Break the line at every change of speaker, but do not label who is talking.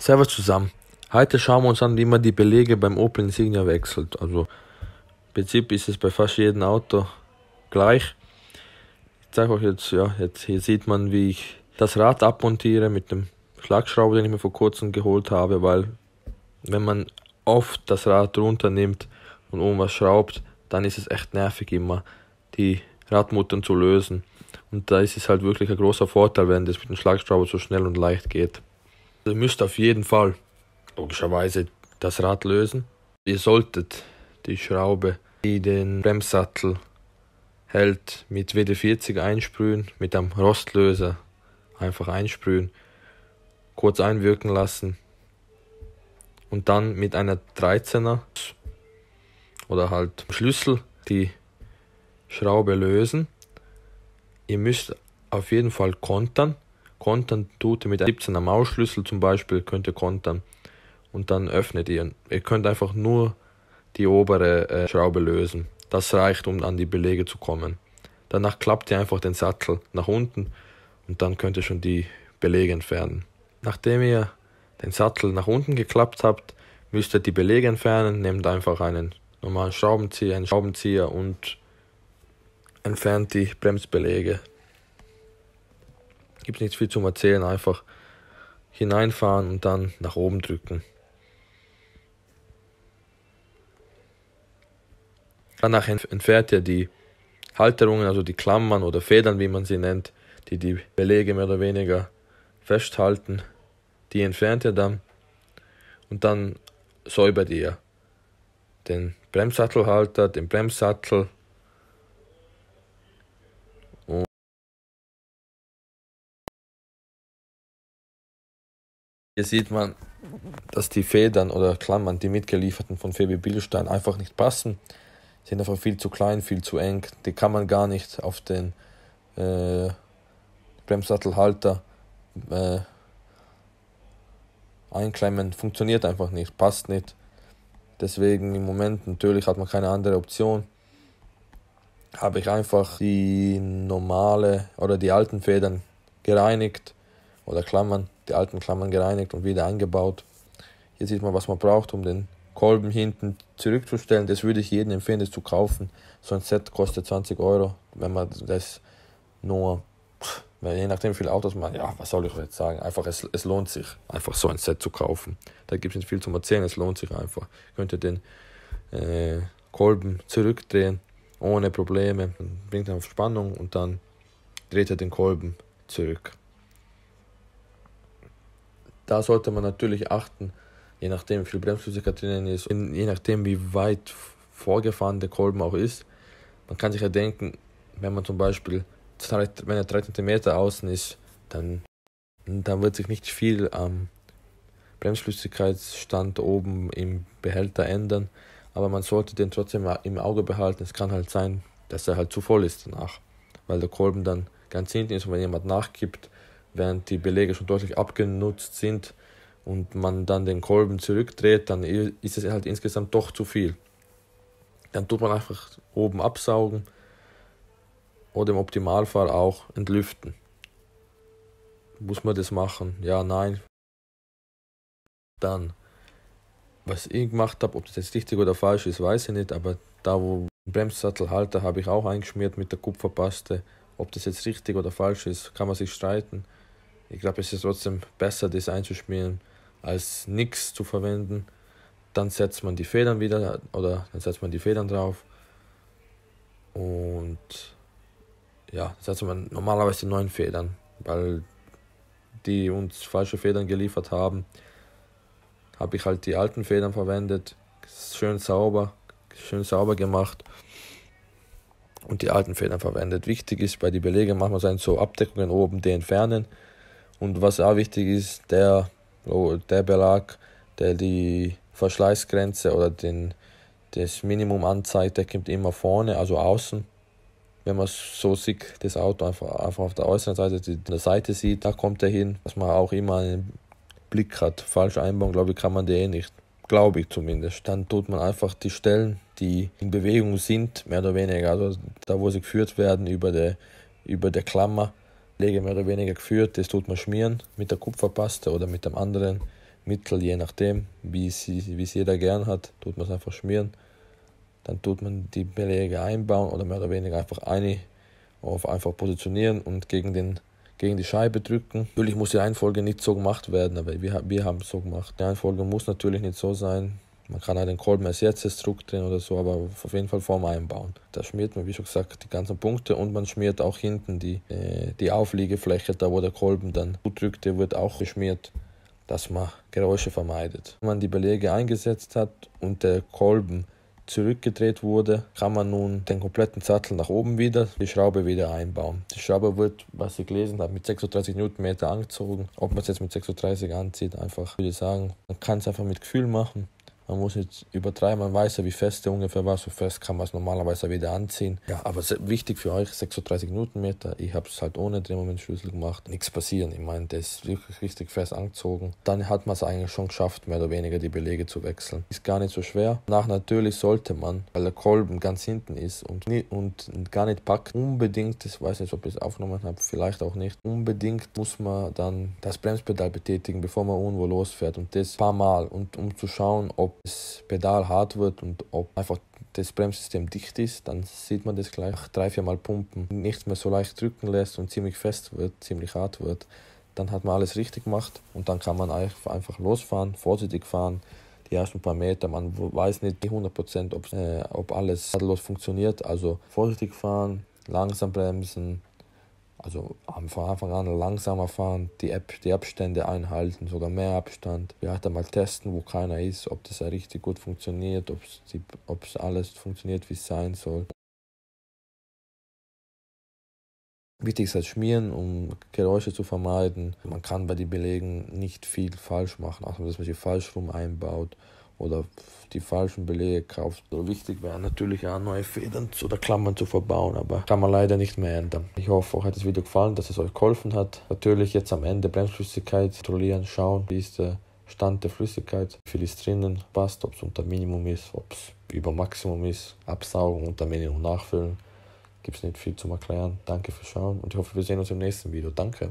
Servus zusammen. Heute schauen wir uns an, wie man die Belege beim Opel Insignia wechselt. Also im Prinzip ist es bei fast jedem Auto gleich. Ich zeige euch jetzt, hier sieht man, wie ich das Rad abmontiere mit dem Schlagschrauber, den ich mir vor kurzem geholt habe, weil wenn man oft das Rad runternimmt und irgendwas schraubt, dann ist es echt nervig immer, die Radmuttern zu lösen. Und da ist es halt wirklich ein großer Vorteil, wenn das mit dem Schlagschrauber so schnell und leicht geht. Ihr müsst auf jeden Fall, logischerweise, das Rad lösen. Ihr solltet die Schraube, die den Bremssattel hält, mit WD-40 einsprühen, mit einem Rostlöser einfach einsprühen, kurz einwirken lassen und dann mit einer 13er oder halt Schlüssel die Schraube lösen. Ihr müsst auf jeden Fall kontern. Kontern tut ihr mit einem 17er Mausschlüssel zum Beispiel, könnt ihr kontern und dann öffnet ihr. Ihr könnt einfach nur die obere Schraube lösen. Das reicht, um an die Belege zu kommen. Danach klappt ihr einfach den Sattel nach unten und dann könnt ihr schon die Belege entfernen. Nachdem ihr den Sattel nach unten geklappt habt, müsst ihr die Belege entfernen. Nehmt einfach einen normalen Schraubenzieher und entfernt die Bremsbelege. Gibt nicht viel zum Erzählen, einfach hineinfahren und dann nach oben drücken. Danach entfernt ihr die Halterungen, also die Klammern oder Federn, wie man sie nennt, die die Belege mehr oder weniger festhalten. Die entfernt ihr dann und dann säubert ihr den Bremssattelhalter, den Bremssattel. Hier sieht man, dass die Federn oder Klammern, die mitgelieferten von Febi Bilstein, einfach nicht passen. Sind einfach viel zu klein, viel zu eng. Die kann man gar nicht auf den Bremssattelhalter einklemmen. Funktioniert einfach nicht, passt nicht. Deswegen im Moment, natürlich hat man keine andere Option, habe ich einfach die normale oder die alten Federn gereinigt oder Klammern, die alten Klammern gereinigt und wieder eingebaut. Hier sieht man, was man braucht, um den Kolben hinten zurückzustellen. Das würde ich jedem empfehlen, das zu kaufen. So ein Set kostet 20 Euro, wenn man das nur, je nachdem wie viele Autos man, was soll ich jetzt sagen, einfach es lohnt sich, einfach so ein Set zu kaufen. Da gibt es nicht viel zum Erzählen, es lohnt sich einfach. Könnt ihr den Kolben zurückdrehen, ohne Probleme, man bringt ihn auf Spannung und dann dreht ihr den Kolben zurück. Da sollte man natürlich achten, je nachdem wie viel Bremsflüssigkeit drinnen ist, je nachdem wie weit vorgefahren der Kolben auch ist. Man kann sich ja denken, wenn man zum Beispiel, wenn er 3 cm außen ist, dann wird sich nicht viel am Bremsflüssigkeitsstand oben im Behälter ändern, aber man sollte den trotzdem im Auge behalten. Es kann halt sein, dass er halt zu voll ist danach, weil der Kolben dann ganz hinten ist und wenn jemand nachgibt, während die Belege schon deutlich abgenutzt sind und man dann den Kolben zurückdreht, dann ist es halt insgesamt doch zu viel. Dann tut man einfach oben absaugen oder im Optimalfall auch entlüften. Muss man das machen? Ja, nein. Dann, was ich gemacht habe, ob das jetzt richtig oder falsch ist, weiß ich nicht, aber da wo Bremssattelhalter habe ich auch eingeschmiert mit der Kupferpaste. Ob das jetzt richtig oder falsch ist, kann man sich streiten. Ich glaube, es ist trotzdem besser, das einzuschmieren, als nichts zu verwenden. Dann setzt man die Federn wieder, oder dann setzt man die Federn drauf. Und dann setzt man normalerweise die neuen Federn, weil die uns falsche Federn geliefert haben. Habe ich halt die alten Federn verwendet, schön sauber gemacht und die alten Federn verwendet. Wichtig ist, bei den Belegen machen wir so Abdeckungen oben, die entfernen. Und was auch wichtig ist, der Belag, der die Verschleißgrenze oder das Minimum anzeigt, der kommt immer vorne, also außen. Wenn man so sieht, das Auto einfach auf der äußeren Seite, der Seite sieht, da kommt er hin, dass man auch immer einen Blick hat. Falsch einbauen, glaube ich, kann man die nicht. Glaube ich zumindest. Dann tut man einfach die Stellen, die in Bewegung sind, mehr oder weniger, also da wo sie geführt werden über der Klammer, Belege mehr oder weniger geführt, das tut man schmieren mit der Kupferpaste oder mit dem anderen Mittel, je nachdem, wie es jeder gern hat, tut man es einfach schmieren. Dann tut man die Beläge einbauen oder mehr oder weniger einfach positionieren und gegen die Scheibe drücken. Natürlich muss die Reihenfolge nicht so gemacht werden, aber wir haben es so gemacht. Die Reihenfolge muss natürlich nicht so sein. Man kann halt den Kolben als erstes Druck drehen oder so, aber auf jeden Fall vorm Einbauen. Da schmiert man, wie schon gesagt, die ganzen Punkte und man schmiert auch hinten die Aufliegefläche, da wo der Kolben dann gut drückt, der wird auch geschmiert, dass man Geräusche vermeidet. Wenn man die Beläge eingesetzt hat und der Kolben zurückgedreht wurde, kann man nun den kompletten Sattel nach oben die Schraube wieder einbauen. Die Schraube wird, was ich gelesen habe, mit 36 Newtonmeter angezogen. Ob man es jetzt mit 36 anzieht, einfach würde ich sagen, man kann es einfach mit Gefühl machen. Man muss nicht übertreiben, man weiß ja, wie fest der ungefähr war. So fest kann man es normalerweise wieder anziehen. Ja, aber wichtig für euch, 36 Newtonmeter. Ich habe es halt ohne Drehmomentschlüssel gemacht. Nichts passieren. Ich meine, das ist wirklich richtig fest angezogen. Dann hat man es eigentlich schon geschafft, mehr oder weniger die Belege zu wechseln. Ist gar nicht so schwer. Natürlich sollte man, weil der Kolben ganz hinten ist und gar nicht packt, unbedingt, ich weiß nicht, ob ich es aufgenommen habe, vielleicht auch nicht, unbedingt muss man dann das Bremspedal betätigen, bevor man irgendwo losfährt. Und das ein paar Mal. Und um zu schauen, ob das Pedal hart wird und ob einfach das Bremssystem dicht ist, dann sieht man das gleich 3-4 Mal pumpen, nichts mehr so leicht drücken lässt und ziemlich fest wird, ziemlich hart wird. Dann hat man alles richtig gemacht und dann kann man einfach losfahren, vorsichtig fahren. Die ersten paar Meter, man weiß nicht 100%, ob alles tadellos funktioniert, also vorsichtig fahren, langsam bremsen. Also von Anfang an langsamer fahren, die Abstände einhalten, sogar mehr Abstand. Vielleicht einmal testen, wo keiner ist, ob das ja richtig gut funktioniert, ob es alles funktioniert, wie es sein soll. Wichtig ist halt schmieren, um Geräusche zu vermeiden. Man kann bei den Belegen nicht viel falsch machen, also dass man sie falsch rum einbaut oder die falschen Belege kauft. So wichtig wäre natürlich auch neue Federn oder Klammern zu verbauen, aber kann man leider nicht mehr ändern. Ich hoffe, euch hat das Video gefallen, dass es euch geholfen hat. Natürlich jetzt am Ende Bremsflüssigkeit kontrollieren, schauen, wie ist der Stand der Flüssigkeit, wie viel ist drinnen, passt, ob es unter Minimum ist, ob es über Maximum ist, absaugen, unter Minimum nachfüllen. Gibt es nicht viel zum Erklären. Danke fürs Schauen und ich hoffe, wir sehen uns im nächsten Video. Danke.